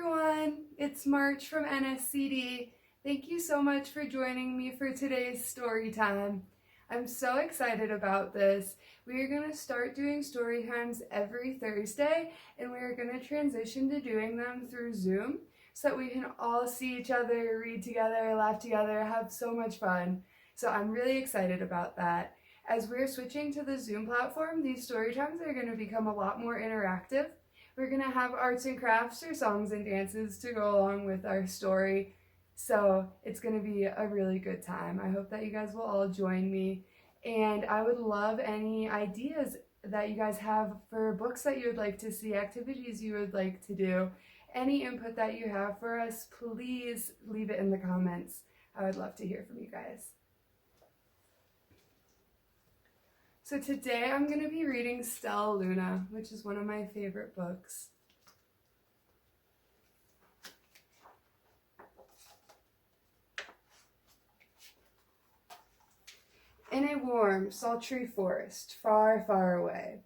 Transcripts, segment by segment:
everyone, it's March from NSCD. Thank you so much for joining me for today's story time. I'm so excited about this. We are going to start doing story times every Thursday, and we are going to transition to doing them through Zoom so that we can all see each other, read together, laugh together, have so much fun. So I'm really excited about that. As we're switching to the Zoom platform, these story times are going to become a lot more interactive. We're going to have arts and crafts or songs and dances to go along with our story. So it's going to be a really good time. I hope that you guys will all join me. And I would love any ideas that you guys have for books that you would like to see, activities you would like to do. Any input that you have for us, please leave it in the comments. I would love to hear from you guys. So today I'm going to be reading Stellaluna, which is one of my favorite books. In a warm, sultry forest, far, far away,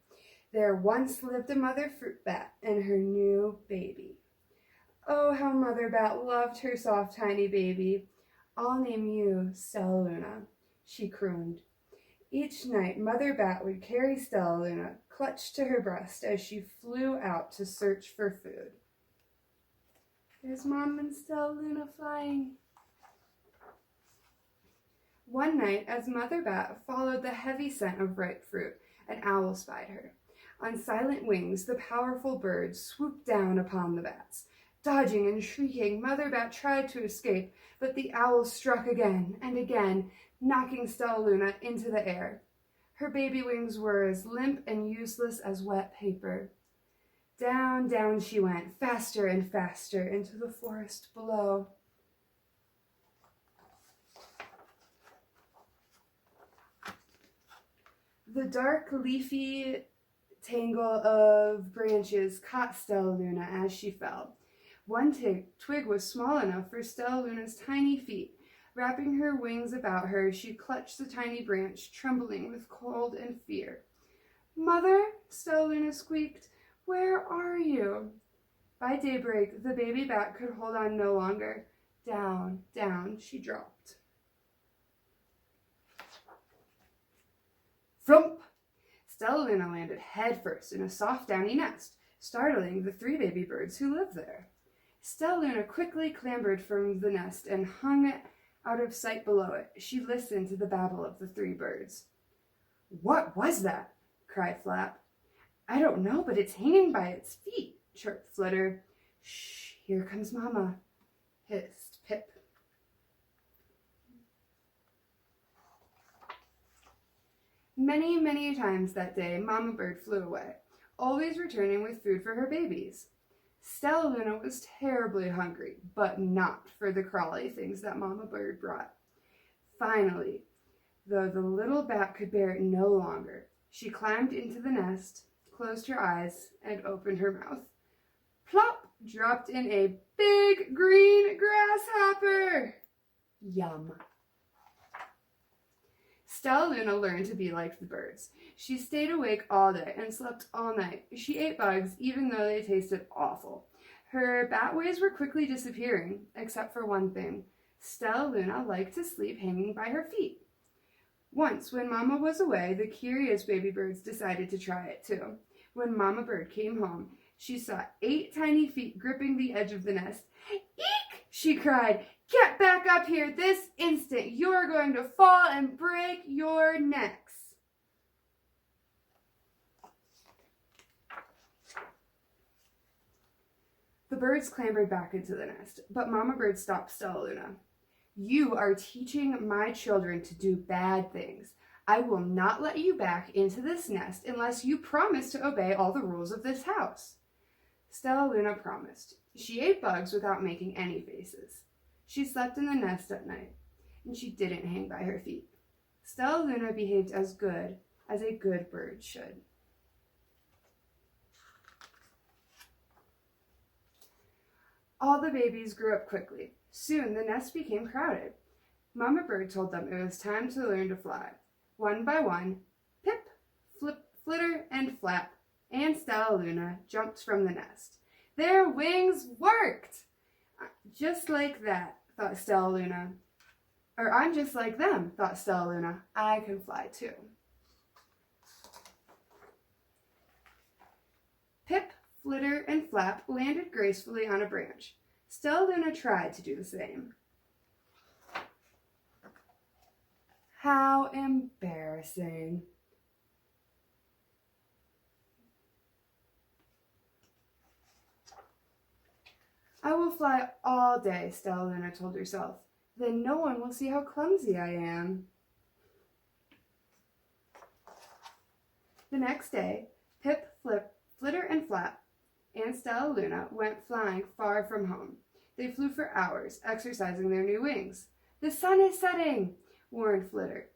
there once lived a mother fruit bat and her new baby. Oh, how Mother Bat loved her soft, tiny baby. I'll name you Stellaluna, she crooned. Each night, Mother Bat would carry Stellaluna clutched to her breast as she flew out to search for food. There's Mom and Stellaluna flying. One night, as Mother Bat followed the heavy scent of ripe fruit, an owl spied her. On silent wings, the powerful bird swooped down upon the bats. Dodging and shrieking, Mother Bat tried to escape, but the owl struck again and again, knocking Stellaluna into the air. Her baby wings were as limp and useless as wet paper. Down, down she went, faster and faster, into the forest below. The dark, leafy tangle of branches caught Stellaluna as she fell. One twig was small enough for Stellaluna's tiny feet. Wrapping her wings about her, she clutched the tiny branch, trembling with cold and fear. "Mother," Stellaluna squeaked, "where are you?" By daybreak, the baby bat could hold on no longer. Down, down she dropped. Flump! Stellaluna landed headfirst in a soft, downy nest, startling the 3 baby birds who lived there. Stellaluna quickly clambered from the nest and hung out of sight below it. She listened to the babble of the 3 birds. "What was that?" cried Flap. "I don't know, but it's hanging by its feet," chirped Flitter. "Shh, here comes Mama," hissed Pip. Many, many times that day, Mama Bird flew away, always returning with food for her babies. Stellaluna was terribly hungry, but not for the crawly things that Mama Bird brought. Finally, though the little bat could bear it no longer, she climbed into the nest, closed her eyes, and opened her mouth. Plop! Dropped in a big green grasshopper! Yum! Stellaluna learned to be like the birds. She stayed awake all day and slept all night. She ate bugs even though they tasted awful. Her bat ways were quickly disappearing, except for one thing. Stellaluna liked to sleep hanging by her feet. Once, when Mama was away, the curious baby birds decided to try it too. When Mama Bird came home, she saw 8 tiny feet gripping the edge of the nest. "Eek!" she cried. "Get back up here this instant! You're going to fall and break your necks!" The birds clambered back into the nest, but Mama Bird stopped Stellaluna. "You are teaching my children to do bad things. I will not let you back into this nest unless you promise to obey all the rules of this house." Stellaluna promised. She ate bugs without making any faces. She slept in the nest at night, and she didn't hang by her feet. Stellaluna behaved as good as a good bird should. All the babies grew up quickly. Soon the nest became crowded. Mama Bird told them it was time to learn to fly. One by one, Pip, Flitter, and Flap, and Stellaluna jumped from the nest. Their wings worked! Just like that, thought Stellaluna. Or I'm just like them, thought Stellaluna. I can fly too. Pip, Flitter, and Flap landed gracefully on a branch. Stellaluna tried to do the same. How embarrassing. I will fly all day, Stellaluna told herself. Then no one will see how clumsy I am. The next day, Pip, Flitter, and Flap and Stellaluna went flying far from home. They flew for hours, exercising their new wings. The sun is setting, warned Flitter.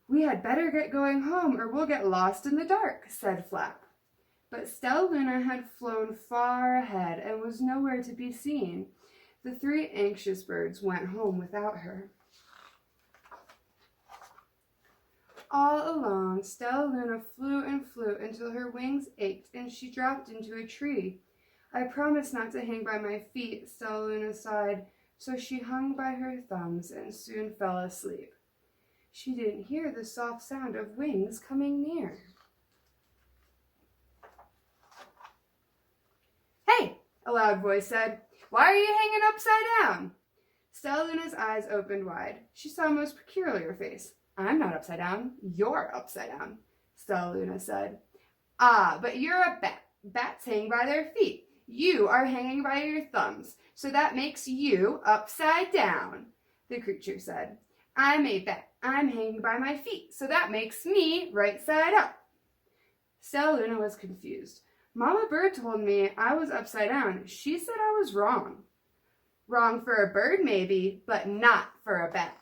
We had better get going home or we'll get lost in the dark, said Flap. But Stellaluna had flown far ahead and was nowhere to be seen. The three anxious birds went home without her. All alone, Stellaluna flew and flew until her wings ached and she dropped into a tree. I promised not to hang by my feet, Stellaluna sighed, so she hung by her thumbs and soon fell asleep. She didn't hear the soft sound of wings coming near. Hey, a loud voice said, why are you hanging upside down? Stellaluna's eyes opened wide. She saw a most peculiar face. I'm not upside down. You're upside down, Stellaluna said. Ah, but you're a bat. Bats hang by their feet. You are hanging by your thumbs, so that makes you upside down, the creature said. I'm a bat. I'm hanging by my feet, so that makes me right side up. Stellaluna was confused. Mama Bird told me I was upside down. She said I was wrong. Wrong for a bird, maybe, but not for a bat.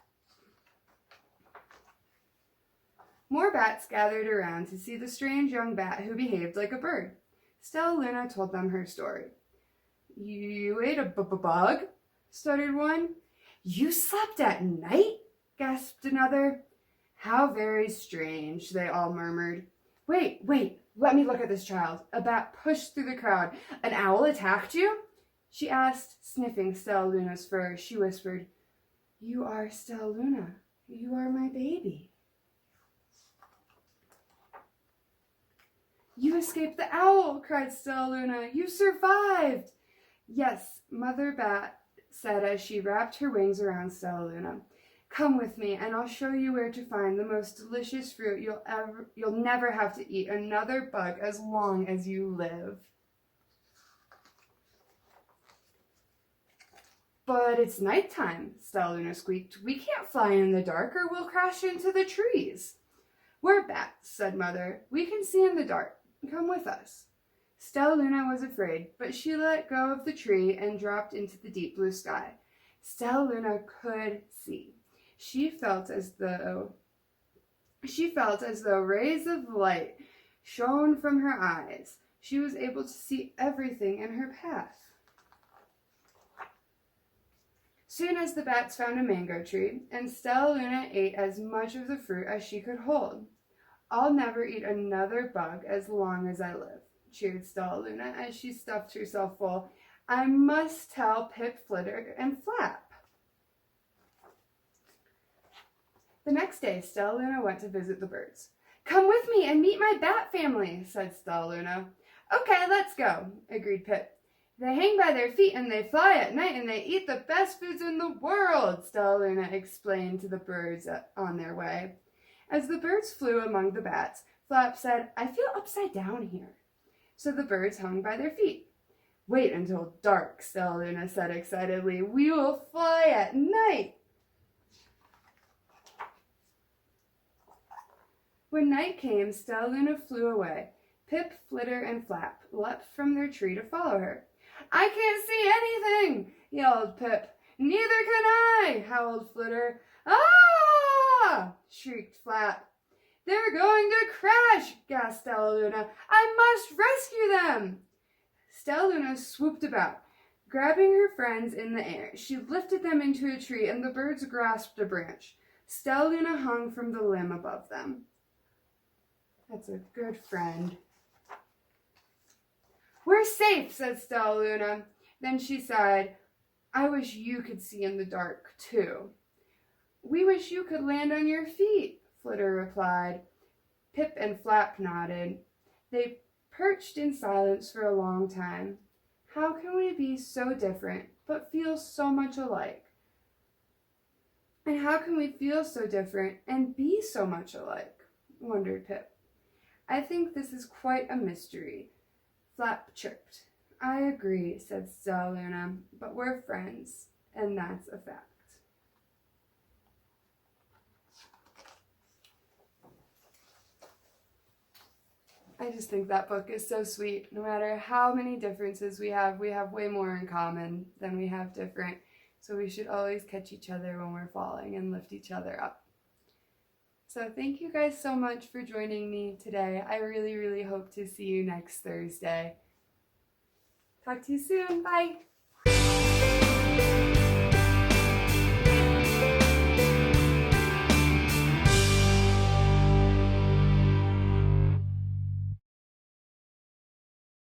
More bats gathered around to see the strange young bat who behaved like a bird. Stellaluna told them her story. You ate a bug? Stuttered one. You slept at night? Gasped another. How very strange, they all murmured. Wait, let me look at this child. A bat pushed through the crowd. An owl attacked you? She asked, sniffing Stellaluna's fur. She whispered, You are Stellaluna. You are my baby. You escaped the owl, cried Stellaluna. You survived. Yes, Mother Bat said as she wrapped her wings around Stellaluna. Come with me, and I'll show you where to find the most delicious fruit you'll never have to eat another bug as long as you live. But it's nighttime, Stellaluna squeaked. We can't fly in the dark or we'll crash into the trees. We're bats, said Mother. We can see in the dark. Come with us. Stellaluna was afraid, but she let go of the tree and dropped into the deep blue sky. Stellaluna could see. She felt as though rays of light shone from her eyes. She was able to see everything in her path. Soon as the bats found a mango tree, and Stellaluna ate as much of the fruit as she could hold. I'll never eat another bug as long as I live, cheered Stellaluna as she stuffed herself full. I must tell Pip, Flitter, and Flap. The next day, Stellaluna went to visit the birds. Come with me and meet my bat family, said Stellaluna. Okay, let's go, agreed Pip. They hang by their feet and they fly at night and they eat the best foods in the world, Stellaluna explained to the birds on their way. As the birds flew among the bats, Flap said, I feel upside down here. So the birds hung by their feet. Wait until dark, Stellaluna said excitedly. We will fly at night. When night came, Stellaluna flew away. Pip, Flitter, and Flap leapt from their tree to follow her. I can't see anything, yelled Pip. Neither can I, howled Flitter. Ah! Shrieked Flap. They're going to crash, gasped Stellaluna. I must rescue them. Stellaluna swooped about. Grabbing her friends in the air, she lifted them into a tree and the birds grasped a branch. Stellaluna hung from the limb above them. That's a good friend. "We're safe," said Stellaluna. Then she sighed, "I wish you could see in the dark, too." "We wish you could land on your feet," Flitter replied. Pip and Flap nodded. They perched in silence for a long time. "How can we be so different, but feel so much alike? And how can we feel so different and be so much alike?" wondered Pip. "I think this is quite a mystery," Flap chirped. "I agree," said Stellaluna, "but we're friends, and that's a fact." I just think that book is so sweet. No matter how many differences we have way more in common than we have different. So we should always catch each other when we're falling and lift each other up. So thank you guys so much for joining me today. I really, really hope to see you next Thursday. Talk to you soon. Bye.